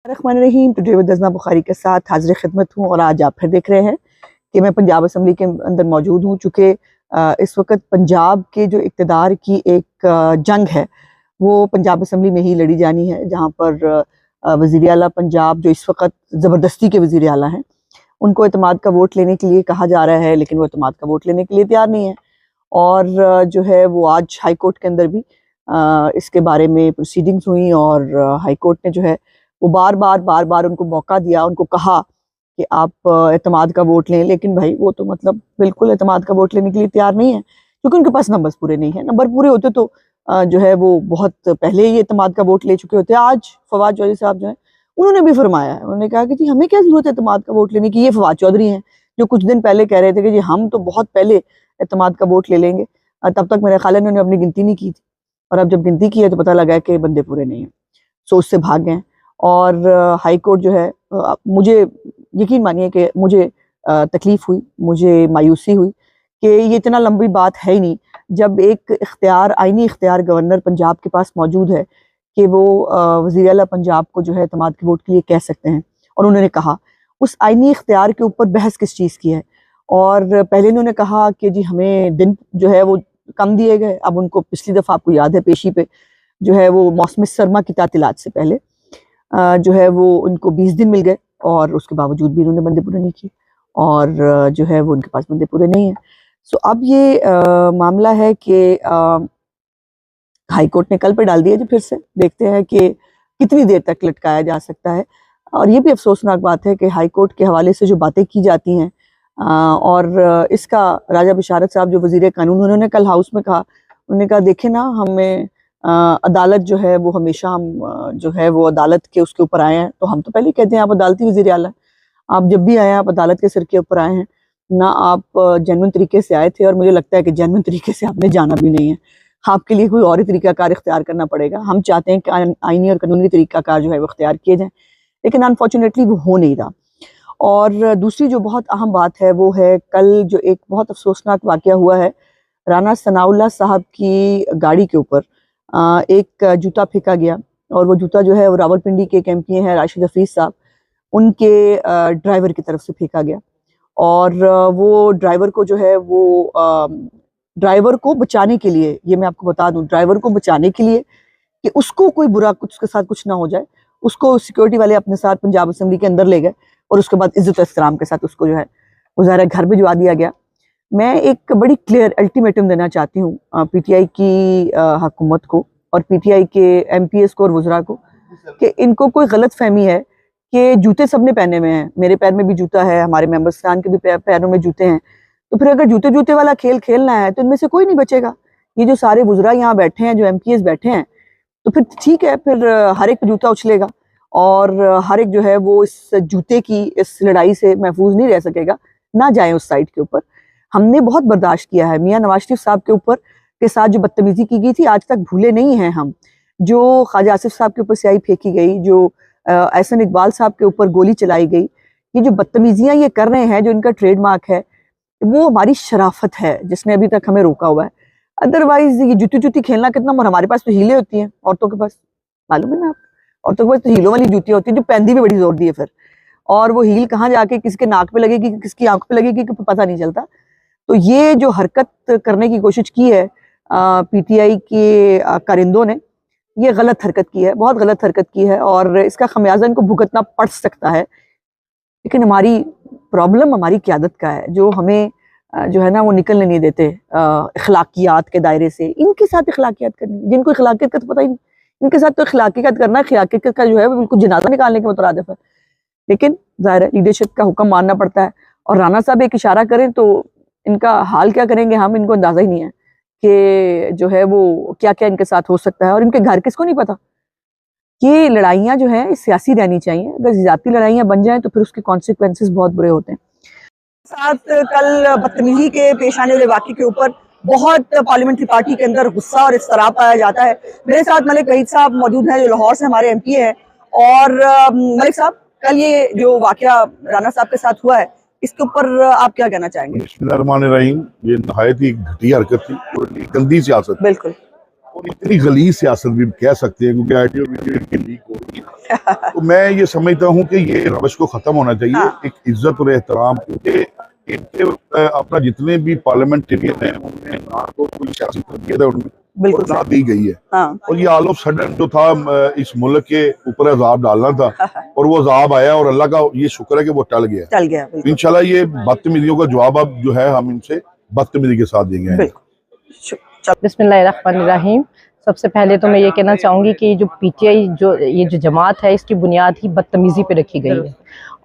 Rahim today with Najma Bukhari के साथ हाजिर खिदमत हूँ और आज आप फिर देख रहे हैं कि मैं पंजाब असम्बली के अंदर मौजूद हूँ। चूँकि इस वक्त पंजाब के जो इक़्तिदार की एक जंग है वो पंजाब असम्बली में ही लड़ी जानी है, जहाँ पर वज़ीर आला पंजाब जो इस वक्त ज़बरदस्ती के वज़ीर आला हैं उनको एतमाद का वोट लेने के लिए कहा जा रहा है, लेकिन वो एतमाद का वोट लेने के लिए तैयार नहीं है। और जो है वो आज हाई कोर्ट के अंदर भी इसके बारे में प्रोसीडिंग्स हुई और हाई कोर्ट ने जो है वो बार बार उनको मौका दिया, उनको कहा कि आप एतमाद का वोट लें, लेकिन भाई वो तो मतलब बिल्कुल एतमाद का वोट लेने के लिए तैयार नहीं है, क्योंकि उनके पास नंबर्स पूरे नहीं है। नंबर पूरे होते तो जो है वो बहुत पहले ही एतमाद का वोट ले चुके होते। आज फवाद चौधरी साहब जो है उन्होंने भी फरमाया है, उन्होंने कहा कि जी हमें क्या जरूरत है एतमाद का वोट लेने की। ये फवाद चौधरी हैं जो कुछ दिन पहले कह रहे थे कि जी हम तो बहुत पहले एतमाद का वोट ले लेंगे। तब तक मेरे ख्याल है उन्होंने अपनी गिनती नहीं की थी, और अब जब गिनती की है तो पता लगा है कि बंदे पूरे नहीं हैं, सोच से भाग गए। और हाई कोर्ट जो है, मुझे यकीन मानिए कि मुझे तकलीफ हुई, मुझे मायूसी हुई कि ये इतना लंबी बात है ही नहीं, जब एक इख्तियार आईनी इख्तियार गवर्नर पंजाब के पास मौजूद है कि वो वज़ीर आला पंजाब को जो है एतमाद के वोट के लिए कह सकते हैं। और उन्होंने कहा उस आईनी इख्तियार के ऊपर बहस किस चीज़ की है। और पहले उन्होंने कहा कि जी हमें दिन जो है वो कम दिए गए। अब उनको पिछली दफ़ा आपको याद है पेशी पे जो है वो मौसम सरमा की तातीलात से पहले जो है वो उनको 20 दिन मिल गए, और उसके बावजूद भी उन्होंने बंदे पूरे नहीं किए, और जो है वो उनके पास बंदे पूरे नहीं हैं। सो अब ये मामला है कि हाई कोर्ट ने कल पे डाल दिया जी, फिर से देखते हैं कि कितनी देर तक लटकाया जा सकता है। और ये भी अफसोसनाक बात है कि हाई कोर्ट के हवाले से जो बातें की जाती हैं, और इसका राजा बिशारत साहब जो वज़ीर कानून, उन्होंने कल हाउस में कहा, उन्होंने कहा देखें ना, हमें अदालत जो है वो हमेशा हम जो है वो अदालत के उसके ऊपर आए हैं, तो हम तो पहले ही कहते हैं आप अदालती वज़ीर आला, आप जब भी आए आप अदालत के सिर के ऊपर आए हैं ना, आप जेन्युइन तरीके से आए थे, और मुझे लगता है कि जेन्युइन तरीके से आपने जाना भी नहीं है। आपके लिए कोई और ही तरीकाकार इख्तियार करना पड़ेगा। हम चाहते हैं कि आईनी और कानूनी तरीकाकार जो है वो इख्तियार किए जाएँ, लेकिन अनफॉर्चुनेटली वो हो नहीं रहा। और दूसरी जो बहुत अहम बात है वो है कल जो एक बहुत अफसोसनाक वाक़या हुआ है, राना सनाउल्लाह साहब की गाड़ी के ऊपर एक जूता फेंका गया, और वो जूता जो है वो रावलपिंडी के एक एमपी हैं राशिद हफीज़ साहब, उनके ड्राइवर की तरफ से फेंका गया। और वो ड्राइवर को जो है वो ड्राइवर को बचाने के लिए, ये मैं आपको बता दूं, ड्राइवर को बचाने के लिए कि उसको कोई बुरा कुछ उसके साथ कुछ ना हो जाए, उसको सिक्योरिटी वाले अपने साथ पंजाब असम्बली के अंदर ले गए, और उसके बाद इज्जत एहतराम के साथ उसको जो है वो ज़ाहिर घर भिजवा दिया गया। मैं एक बड़ी क्लियर अल्टीमेटम देना चाहती हूँ पीटीआई की हुकूमत को और पीटीआई के एमपीएस को और वज़रा को, कि इनको कोई गलत फहमी है कि जूते सबने पहने हुए हैं, मेरे पैर में भी जूता है, हमारे मेंबरस्तान के भी पैरों में जूते हैं, तो फिर अगर जूते जूते वाला खेल खेलना है तो इनमें से कोई नहीं बचेगा। ये जो सारे वज़रा यहाँ बैठे हैं, जो एमपीएस बैठे हैं, तो फिर ठीक है, फिर हर एक जूता उछलेगा, और हर एक जो है वो इस जूते की इस लड़ाई से महफूज नहीं रह सकेगा। ना जाए उस साइड के ऊपर। हमने बहुत बर्दाश्त किया है, मियाँ नवाज शरीफ साहब के ऊपर के साथ जो बदतमीजी की गई थी आज तक भूले नहीं हैं हम। जो ख्वाजा आसिफ साहब के ऊपर स्याही फेंकी गई, जो एहसन इकबाल साहब के ऊपर गोली चलाई गई, ये जो बदतमीजियाँ ये कर रहे हैं, जो इनका ट्रेडमार्क है, वो हमारी शराफत है जिसने अभी तक हमें रोका हुआ है। अदरवाइज ये जूती जूती खेलना कितना, और हमारे पास तो हीले होती हैं औरतों के पास, मालूम है ना आपको, औरतों के पास तो हीलों वाली जूतियाँ होती है जो पहनती भी बड़ी जोर दी है फिर, और वो हील कहाँ जाके किसके नाक पे लगेगी, किसकी आंख पे लगेगी, पता नहीं चलता। तो ये जो हरकत करने की कोशिश की है पीटीआई के कारिंदों ने, ये गलत हरकत की है, बहुत गलत हरकत की है, और इसका खमियाजा इनको भुगतना पड़ सकता है। लेकिन हमारी प्रॉब्लम हमारी क़यादत का है, जो हमें जो है ना वो निकलने नहीं देते अखलाकियात के दायरे से। इनके साथ अखलाकियात करनी, जिनको अखलाकियत का तो पता ही नहीं, इनके साथ तो अखलाकियत करना, अखलाकियत का जो है वो बिल्कुल जनाजा निकालने के मुतरादिफ है। लेकिन ज़ाहिर है लीडरशिप का हुक्म मानना पड़ता है, और राना साहब एक इशारा करें तो इनका हाल क्या करेंगे हम, इनको अंदाजा ही नहीं है कि जो है वो क्या क्या इनके साथ हो सकता है, और इनके घर किसको नहीं पता। ये लड़ाइयाँ जो हैं सियासी रहनी चाहिए, अगर ज़ाती लड़ाइयाँ बन जाएं तो फिर उसके कॉन्सिक्वेंसेस बहुत बुरे होते हैं। साथ कल बदतमीजी के पेश आने वाले वाक़े के ऊपर बहुत पार्लियामेंट्री पार्टी के अंदर गुस्सा और इस्तराब पाया जाता है। मेरे साथ मलिक वहीद साहब मौजूद हैं जो लाहौर से हमारे एमपी हैं। और मलिक साहब, कल ये जो वाक़या राना साहब के साथ हुआ है, इसके ऊपर आप क्या कहना चाहेंगे? बिस्मिल्लाहिर्रहमानिर्रहीम। ये नहायत ही घटिया हरकत थी, गंदी सियासत। बिल्कुल। और इतनी गलीज सियासत भी कह सकते हैं, क्योंकि आइडियो वीडियो लीक हो रही है। तो मैं ये समझता हूँ कि ये रवश को खत्म होना चाहिए। हाँ। एक इज्जत और एहतराम, क्योंकि इनके अपना जितने भी पार्लियामेंटेरियन है उनमें ना तो कोई सियासी तरबियत है उनमें, बिल्कुल ना दी गई है। हाँ। और ये ऑल ऑफ सडन जो था इस मुल्क के ऊपर अजाब डालना था, और वो अजाब आया, और अल्लाह का ये शुक्र है कि वो टल गया। इंशाल्लाह ये बदतमीजियों का जवाब अब जो है हम इनसे बदतमीजी के साथ देंगे। बिस्मिल्लाहिर्रहमानिर्रहीम। सबसे पहले तो मैं ये कहना चाहूँगी कि जो पीटीआई ये जो जमात है, इसकी बुनियाद ही बदतमीज़ी पे रखी गई है।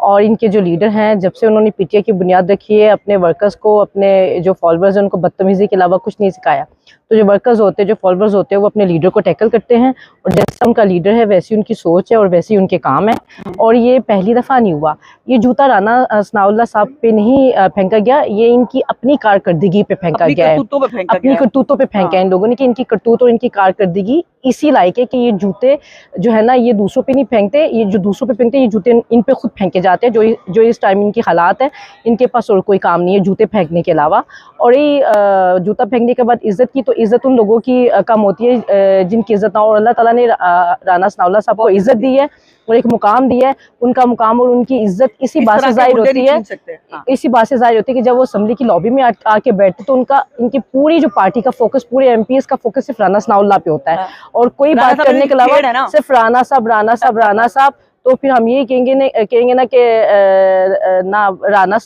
और इनके जो लीडर हैं, जब से उन्होंने पीटीआई की बुनियाद रखी है, अपने वर्कर्स को, अपने जो फॉलोअर्स हैं उनको बदतमीज़ी के अलावा कुछ नहीं सिखाया। तो जो वर्कर्स होते हैं, जो फॉलोअर्स होते हैं, वो अपने लीडर को टैकल करते हैं, और जैसा उनका लीडर है वैसी उनकी सोच है और वैसे ही उनके काम है। और ये पहली दफ़ा नहीं हुआ, ये जूता राना सनाउल्लाह साहब पे नहीं फेंका गया, ये इनकी अपनी कारकर्दगी पे फेंका गया है, अपनी करतूतों पे फेंका है इन लोगों ने, कि इनकी करतूत और इनकी कारकर्दगी इसी लायक है कि ये जूते जो है ना, ये दूसरों पे नहीं फेंकते, ये जो दूसरों पे फेंकते, ये जूते इन पे खुद फेंके जाते हैं। जो इस टाइम इनकी हालात है, इनके पास और कोई काम नहीं है जूते फेंकने के अलावा। और ये जूता फेंकने के बाद इज्जत की, तो इज्जत उन लोगों की कम होती है जिनकी इज्जत ना हो। और अल्लाह ताला ने राना सनाउल्लाह साहब को इज्जत दी है और एक मुकाम दिया है। उनका मुकाम और उनकी इज्जत इसी बात से जाहिर होती है, इसी बात से जाहिर होती है कि जब वो असेंबली की लॉबी में आके बैठते तो इनकी पूरी जो पार्टी का फोकस, पूरे एमपीएस का फोकस सिर्फ राना सनाउल्लाह पे होता है, और कोई बात करने के अलावा सिर्फ राना साहब। तो फिर हम यही कहेंगे ना कि राना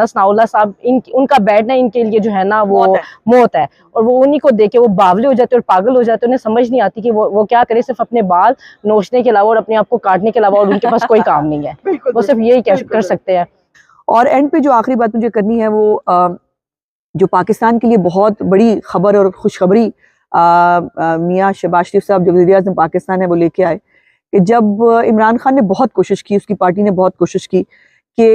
सनाउल्लाह साहब, उनका बैठना इनके लिए जो है ना वो मौत है। और वो उन्हीं को देख के वो बावले हो जाते और पागल हो जाते, उन्हें समझ नहीं आती कि वो क्या करे, सिर्फ अपने बाल नोचने के अलावा और अपने आप को काटने के अलावा और उनके पास कोई काम नहीं है। वो सिर्फ यही कर सकते हैं। और एंड पे जो आखिरी बात मुझे करनी है, वो जो पाकिस्तान के लिए बहुत बड़ी खबर और खुशखबरी मियाँ शहबाज शरीफ साहब जो वज़ीर-ए-आज़म पाकिस्तान है वो लेके आए, कि जब इमरान खान ने बहुत कोशिश की, उसकी पार्टी ने बहुत कोशिश की कि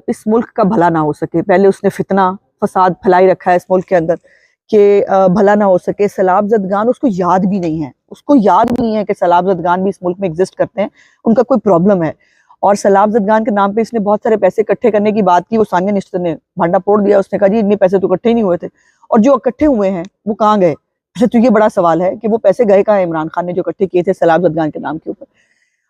इस मुल्क का भला ना हो सके। पहले उसने फितना फसाद फैलाई रखा है इस मुल्क के अंदर कि भला ना हो सके। सैलाब ज़दगान उसको याद भी नहीं है, कि सैलाब ज़दगान भी इस मुल्क में एग्जिस्ट करते हैं, उनका कोई प्रॉब्लम है। और सैलाब ज़दगान के नाम पे इसने बहुत सारे पैसे इकट्ठे करने की बात की। वो सानिया निश्चित ने भांडा फोड़ दिया, उसने कहा जी इतने पैसे तो इकट्ठे ही नहीं हुए थे, और जो इकट्ठे हुए हैं वो कहाँ गए। अच्छा, तो ये बड़ा सवाल है कि वो पैसे गए कहाँ, इमरान खान ने जो इकट्ठे किए थे सैलाब ज़दगान के नाम के ऊपर।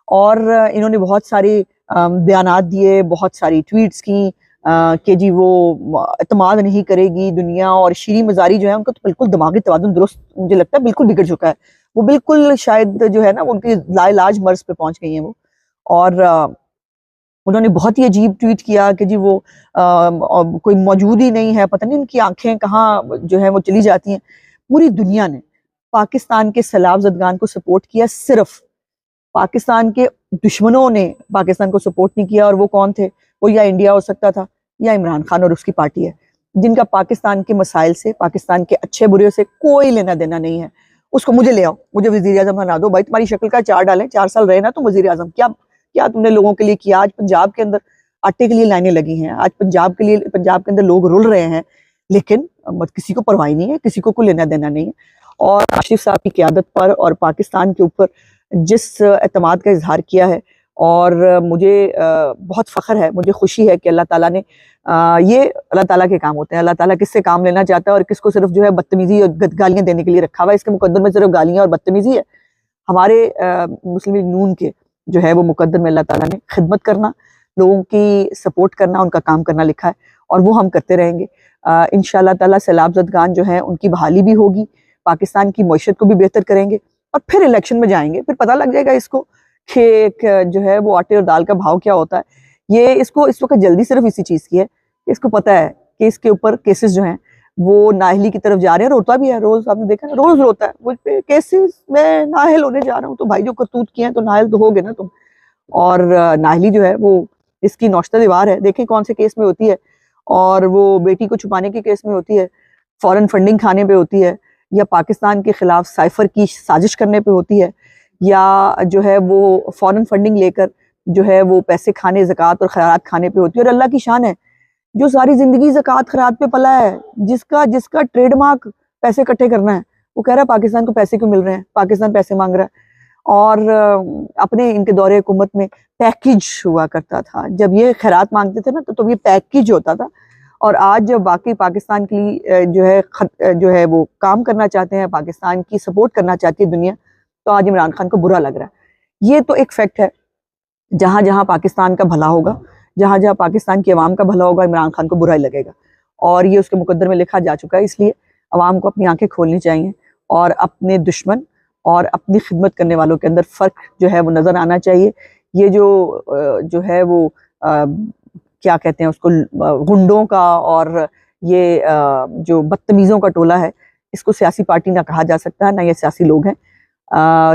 और इन्होंने बहुत सारे बयानात दिए, बहुत सारी ट्वीट्स की कि जी वो एतमाद नहीं करेगी दुनिया। और शीरी मजारी जो है उनका तो बिल्कुल दिमागी तवाज़ुन दुरुस्त मुझे लगता है बिल्कुल बिगड़ चुका है। वो बिल्कुल शायद जो है ना उनकी लाइलाज मर्ज पे पहुंच गई हैं वो। और उन्होंने बहुत ही अजीब ट्वीट किया कि जी वो कोई मौजूद ही नहीं है, पता नहीं उनकी आंखें कहाँ जो है वो चली जाती हैं। पूरी दुनिया ने पाकिस्तान के सैलाब ज़दगान को सपोर्ट किया, सिर्फ पाकिस्तान के दुश्मनों ने पाकिस्तान को सपोर्ट नहीं किया। और वो कौन थे? वो या इंडिया हो सकता था या इमरान खान और उसकी पार्टी है, जिनका पाकिस्तान के मसाइल से, पाकिस्तान के अच्छे बुरे से कोई लेना देना नहीं है। उसको मुझे ले आओ, मुझे वजीर आजम बना दो भाई, तुम्हारी शक्ल का चार डालें, 4 साल रहे ना तुम वजीर आजम, क्या तुमने लोगों के लिए किया? आज पंजाब के अंदर आटे के लिए लाइनें लगी हैं, आज पंजाब के अंदर लोग रुल रहे हैं, लेकिन किसी को परवाह नहीं है, किसी को कोई लेना देना नहीं है। और आशिफ साहब की क़यादत पर और पाकिस्तान के ऊपर जिस एतमाद का इजहार किया है, और मुझे बहुत फ़ख्र है, मुझे खुशी है कि अल्लाह ताला ने ये अल्लाह ताला के काम होते हैं। अल्लाह ताला किससे काम लेना चाहता है और किसको सिर्फ जो है बदतमीजी और गालियाँ देने के लिए रखा हुआ है। इसके मुकद्दर में सिर्फ गालियाँ और बदतमीजी है। हमारे मुस्लिम लीग नून के जो है वो मुकद्दर में अल्लाह ताला ने खिदमत करना, लोगों की सपोर्ट करना, उनका काम करना लिखा है, और वो हम करते रहेंगे। इंशाअल्लाह ताला सैलाब ज़दगान जो है उनकी बहाली भी होगी, पाकिस्तान की मईशत को भी बेहतर करेंगे, और फिर इलेक्शन में जाएंगे, फिर पता लग जाएगा इसको कि जो है वो आटे और दाल का भाव क्या होता है। ये इसको इस वक्त जल्दी सिर्फ इसी चीज़ की है, इसको पता है कि इसके ऊपर केसेस जो हैं वो नाअहली की तरफ जा रहे हैं। रोता भी है रोज़, आपने देखा ना, रोज़ रोता है मुझ पे केसेस में नाअहल होने जा रहा हूँ। तो भाई जो करतूत किए हैं तो नाअहल तो होगे ना तुम। और नाअहली जो है वो इसकी नौश्ता दीवार है, देखें कौन से केस में होती है। और वो बेटी को छुपाने के केस में होती है, फॉरेन फंडिंग खाने पे होती है, या पाकिस्तान के खिलाफ साइफर की साजिश करने पे होती है, या जो है वो फॉरेन फंडिंग लेकर जो है वो पैसे खाने, ज़कात और खैरात खाने पे होती है। और अल्लाह की शान है जो सारी जिंदगी ज़कात खैरात पे पला है, जिसका ट्रेडमार्क पैसे इकट्ठे करना है, वो कह रहा है पाकिस्तान को पैसे क्यों मिल रहे हैं, पाकिस्तान पैसे मांग रहा है। और अपने इनके दौरे हुकूमत में पैकेज हुआ करता था, जब ये खैरात मांगते थे ना तो ये पैकेज होता था, और आज जब बाकी पाकिस्तान के लिए जो है वो काम करना चाहते हैं, पाकिस्तान की सपोर्ट करना चाहती है दुनिया, तो आज इमरान खान को बुरा लग रहा है। ये तो एक फैक्ट है, जहां जहां पाकिस्तान का भला होगा, जहां जहां पाकिस्तान की आवाम का भला होगा, इमरान खान को बुरा ही लगेगा, और ये उसके मुकद्दर में लिखा जा चुका है। इसलिए आवाम को अपनी आंखें खोलनी चाहिए और अपने दुश्मन और अपनी खिदमत करने वालों के अंदर फ़र्क जो है वो नज़र आना चाहिए। ये जो है वो क्या कहते हैं उसको, गुंडों का और ये जो बदतमीज़ों का टोला है, इसको सियासी पार्टी ना कहा जा सकता है, ना ये सियासी लोग हैं।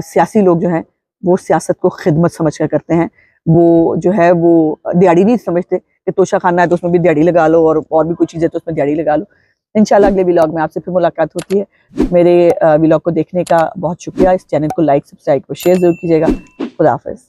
सियासी लोग जो हैं वो सियासत को खिदमत समझ कर करते हैं। वो जो है वो दिहाड़ी नहीं समझते कि तोशा खाना है तो उसमें भी दिहाड़ी लगा लो, और भी कुछ चीज़ें तो उसमें दिहाड़ी लगा लो। इंशाल्लाह अगले व्लॉग में आपसे फिर मुलाकात होती है। मेरे व्लॉग को देखने का बहुत शुक्रिया। इस चैनल को लाइक, सब्सक्राइब और शेयर जरूर कीजिएगा। खुदा हाफिज़।